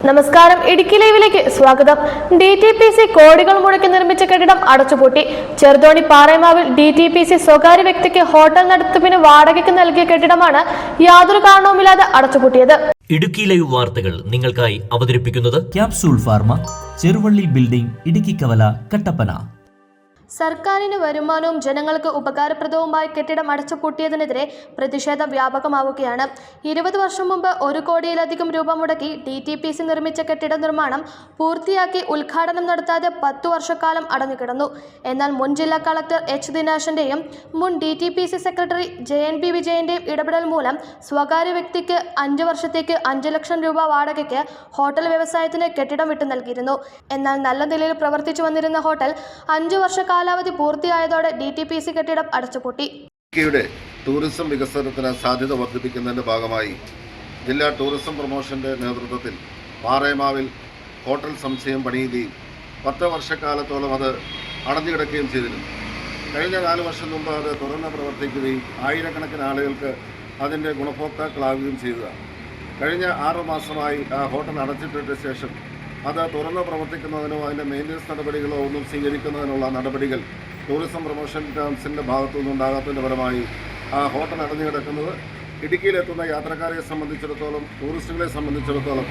നമസ്കാരം. ഇടുക്കി ലൈവിലേക്ക് സ്വാഗതം. DTPC കോടികൾ മുടക്കി നിർമ്മിച്ച കെട്ടിടം അടച്ചുപൂട്ടി. ചെറുതോണി പാറേമാവിൽ DTPC സ്വകാര്യ വ്യക്തിക്ക് ഹോട്ടൽ നടത്തിപ്പിന് വാടകയ്ക്ക് നൽകിയ കെട്ടിടമാണ് യാതൊരു കാരണവുമില്ലാതെ അടച്ചുപൂട്ടിയത്. ഇടുക്കി ലൈവ് വാർത്തകൾ നിങ്ങൾക്കായി അവതരിപ്പിക്കുന്നത് capsule pharma, Cheruvally building, Idukki കവല, കട്ടപ്പന. സർക്കാരിന് വരുമാനവും ജനങ്ങൾക്ക് ഉപകാരപ്രദവുമായ കെട്ടിടം അടച്ചുപൂട്ടിയതിനെതിരെ പ്രതിഷേധം വ്യാപകമാവുകയാണ്. 20 വർഷം മുമ്പ് 1 കോടിയിലധികം രൂപ മുടക്കി DTPC നിർമ്മിച്ച കെട്ടിട നിർമ്മാണം പൂർത്തിയാക്കി ഉദ്ഘാടനം നടത്താതെ 10 വർഷക്കാലം അടഞ്ഞുകിടന്നു. എന്നാൽ മുൻ ജില്ലാ കളക്ടർ H. ദിനേശന്റെയും മുൻ DTPC സെക്രട്ടറി JNB വിജയന്റെയും ഇടപെടൽ മൂലം സ്വകാര്യ വ്യക്തിക്ക് 5 വർഷത്തേക്ക് 5 ലക്ഷം രൂപ വാടകയ്ക്ക് ഹോട്ടൽ വ്യവസായത്തിന് കെട്ടിടം വിട്ടു നൽകിയിരുന്നു. എന്നാൽ നല്ല നിലയിൽ പ്രവർത്തിച്ചു വന്നിരുന്ന ഹോട്ടൽ 5 വർഷ കാലാവധി പൂർത്തിയായതോടെ DTPC കെട്ടിടം അടച്ചുപൂട്ടി. ഇടുക്കിയുടെ ടൂറിസം വികസനത്തിന് സാധ്യത വർദ്ധിപ്പിക്കുന്നതിൻ്റെ ഭാഗമായി ജില്ലാ ടൂറിസം പ്രൊമോഷന്റെ നേതൃത്വത്തിൽ പാറേമാവിൽ ഹോട്ടൽ സമുച്ചയം പണിയുകയും 10 വർഷക്കാലത്തോളം അത് അടഞ്ഞുകിടക്കുകയും ചെയ്തിരുന്നു. കഴിഞ്ഞ 4 വർഷം മുമ്പ് അത് തുറന്ന് പ്രവർത്തിക്കുകയും ആയിരക്കണക്കിന് ആളുകൾക്ക് അതിൻ്റെ ഗുണഭോക്താക്കളാവുകയും ചെയ്തതാണ്. കഴിഞ്ഞ 6 മാസമായി ആ ഹോട്ടൽ അടച്ചിട്ട ശേഷം അത് തുറന്ന് പ്രവർത്തിക്കുന്നതിനോ അതിൻ്റെ മെയിൻ്റനൻസ് നടപടികളോ ഒന്നും സ്വീകരിക്കുന്നതിനുള്ള നടപടികൾ ടൂറിസം പ്രൊമോഷൻ കൗൺസിലിൻ്റെ ഭാഗത്തുനിന്നുണ്ടാകാത്തതിൻ്റെ ഫലമായി ആ ഹോട്ടൽ അടഞ്ഞു കിടക്കുന്നത് ഇടുക്കിയിലെത്തുന്ന യാത്രക്കാരെ സംബന്ധിച്ചിടത്തോളം, ടൂറിസ്റ്റുകളെ സംബന്ധിച്ചിടത്തോളം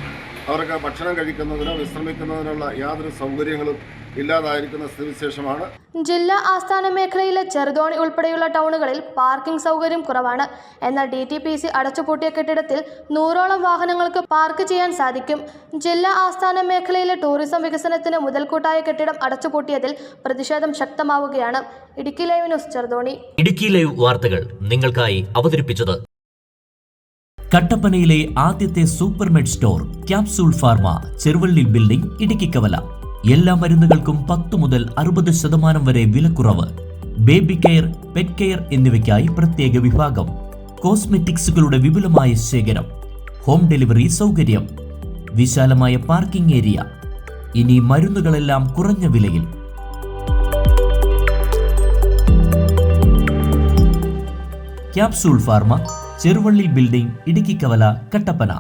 അവർക്ക് ഭക്ഷണം കഴിക്കുന്നതിനോ വിശ്രമിക്കുന്നതിനുള്ള യാതൊരു സൗകര്യങ്ങളും ഇല്ലാതായിരിക്കുന്ന സ്ഥിതിവിശേഷമാണ്. ജില്ലാ ആസ്ഥാന മേഖലയിലെ ചെറുതോണി ഉൾപ്പെടെയുള്ള ടൗണുകളിൽ പാർക്കിംഗ് സൗകര്യം കുറവാണ്. എന്നാൽ DTPC അടച്ചുപൂട്ടിയ കെട്ടിടത്തിൽ 100ഓളം വാഹനങ്ങൾക്ക് പാർക്ക് ചെയ്യാൻ സാധിക്കും. ജില്ലാ ആസ്ഥാന മേഖലയിലെ ടൂറിസം വികസനത്തിന് മുതൽക്കൂട്ടായ കെട്ടിടം അടച്ചുപൂട്ടിയതിൽ പ്രതിഷേധം ശക്തമാവുകയാണ്. Idukki live news, Cheruthoni. Idukki live വാർത്തകൾ നിങ്ങൾക്കായി അവതരിപ്പിച്ചത് കട്ടപ്പനയിലെ ആദ്യത്തെ Supermed store capsule pharma, Cheruvally building, Idukki Kavala. എല്ലാ മരുന്നുകൾക്കും 10 മുതൽ 60% വരെ വിലക്കുറവ്. ബേബി കെയർ, പെറ്റ് കെയർ എന്നിവയ്ക്കായി പ്രത്യേക വിഭാഗം. കോസ്മെറ്റിക്സുകളുടെ വിപുലമായ ശേഖരം. ഹോം ഡെലിവറി സൗകര്യം. വിശാലമായ പാർക്കിംഗ് ഏരിയ. ഇനി മരുന്നുകളെല്ലാം കുറഞ്ഞ വിലയിൽ. Capsule pharma, Cheruvally building, Idukki കവല, കട്ടപ്പന.